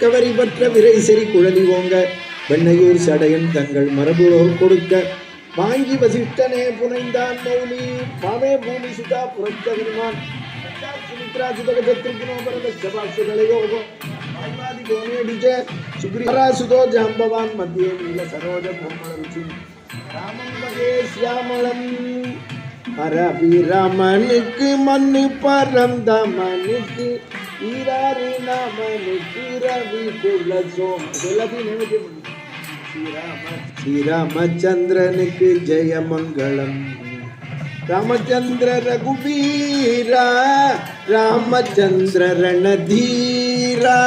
கவரி பற்ற விரை செறி குழலி ஓங்க வெண்ணையூர் சடையன் தங்கள் மரபுரோர் கொடுக்க வாங்கி வசிஷ்டனே புனைந்தான் மௌலி பாவே பூமி சுதா புரத்த விருமான் சுமித்ரா சுதகத்திற்குனோபரத சபாசுகளையோகம் ஆய்வாதி கோனேடிஜ சுக்ரீவரா சுதோ ஜாம்பவான் மத்தியே நீல சரோஜ கோமள ருச்சி ராமம் வகே சியாமளம் அரபிராமனுக்கு மண்ணு பரந்தாமனுக்கு ஈராறு நாமனுக்கு ரவி குல சோம் ஸ்ரீராமச்சந்திரனுக்கு ஜெயமங்கலம் ராமச்சந்திர ரகுபீரா ராமச்சந்திர ரணதீரா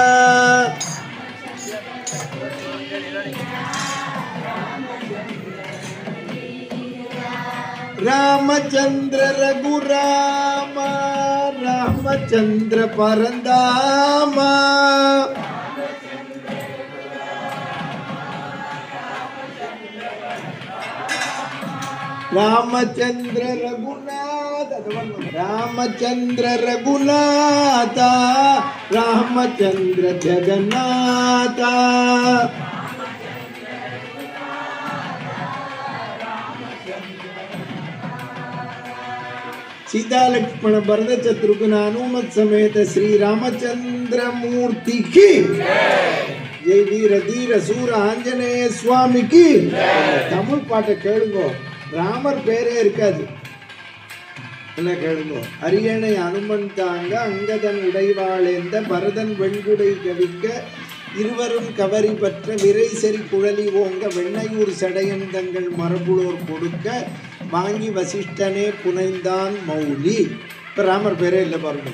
ராமச்சந்திர ரகுராம ராமச்சந்திர பரந்தாமா ராமச்சந்திர ரகுநாத ராமச்சந்திர ரகுநாத ராமச்சந்திர ஜெகநாத सीता लक्ष्मण भरत शत्रुघ्न हनुमत समेत श्री रामचंद्र मूर्ति की जय वीर धीर सूर आंजनेय स्वामी की தமிழ் பாட்டை கேளுங்கோ ராமர் பேரே இருக்காது என்ன கேளுங்கோ அரியணை அனுமன் தாங்க அங்கதன் உடைவாளேந்த பரதன் வெண்குடை கவிக்க இருவரும் கவரி பற்ற விரை செறி குழலி ஓங்க வெண்ணையூர் சடையன் தங்கள் மரபுளோர் கொடுக்க வாங்கி வசிஷ்டனே புனைந்தான் மௌலி. இப்போ ராமர் பேரே இல்லை பாருங்க,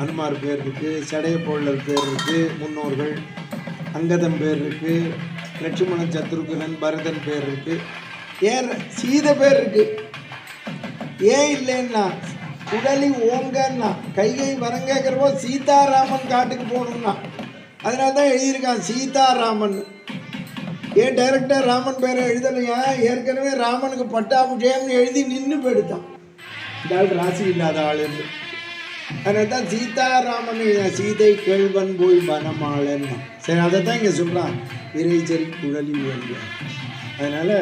அனுமார் பேர் இருக்குது, சடைய போழர் பேர் இருக்குது, முன்னோர்கள் அங்கதன் பேர் இருக்குது, லட்சுமணன் சத்ருகுனன் பரதன் பேர் இருக்குது, ஏன் சீதை பேர் இருக்குது. ஏன் இல்லைன்னா குடலி ஓங்கன்னா கைகை வரங்கிறப்போ சீதாராமன் காட்டுக்கு போகணும்னா அதனால தான் எழுதியிருக்கான் சீதாராமன். ஏன் டைரக்டர் ராமன் பேரை எழுதலையா? ஏற்கனவே ராமனுக்கு பட்டாபிஷேகம்னு எழுதி நின்று போயிடுத்தான். இந்த ஆள் ராசி இல்லாத ஆள் என்று அதனால தான் சீதாராமன் சீதை கேள்வன் போய் வனமாளன்னா. சரி, அதை தான் இங்கே சொல்கிறான் விரைச்சரி குழலி ஓங்க. அதனால்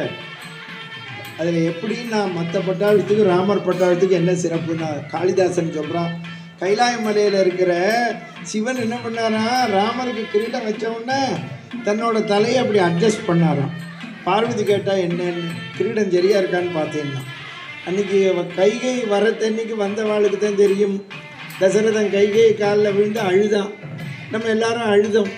அதில் எப்படி நான் மற்ற பட்டாளத்துக்கு ராமர் பட்டாளத்துக்கு என்ன சிறப்புன்னா காளிதாசன் சொல்கிறான். கைலாய மலையில் இருக்கிற சிவன் என்ன பண்ணாரா, ராமருக்கு கிரீடம் வச்ச உடனே தன்னோட தலையை அப்படி அட்ஜஸ்ட் பண்ணாராம். பார்வதி கேட்டால் என்னன்னு கிரீடம் சரியாக இருக்கான்னு பார்த்தேன்னா அன்றைக்கி கைகை வரத்தன்னைக்கு வந்தவாளுக்கு தான் தெரியும். தசரதன் கைகை காலில் விழுந்து அழுதான். நம்ம எல்லாரும் அழுதோம்.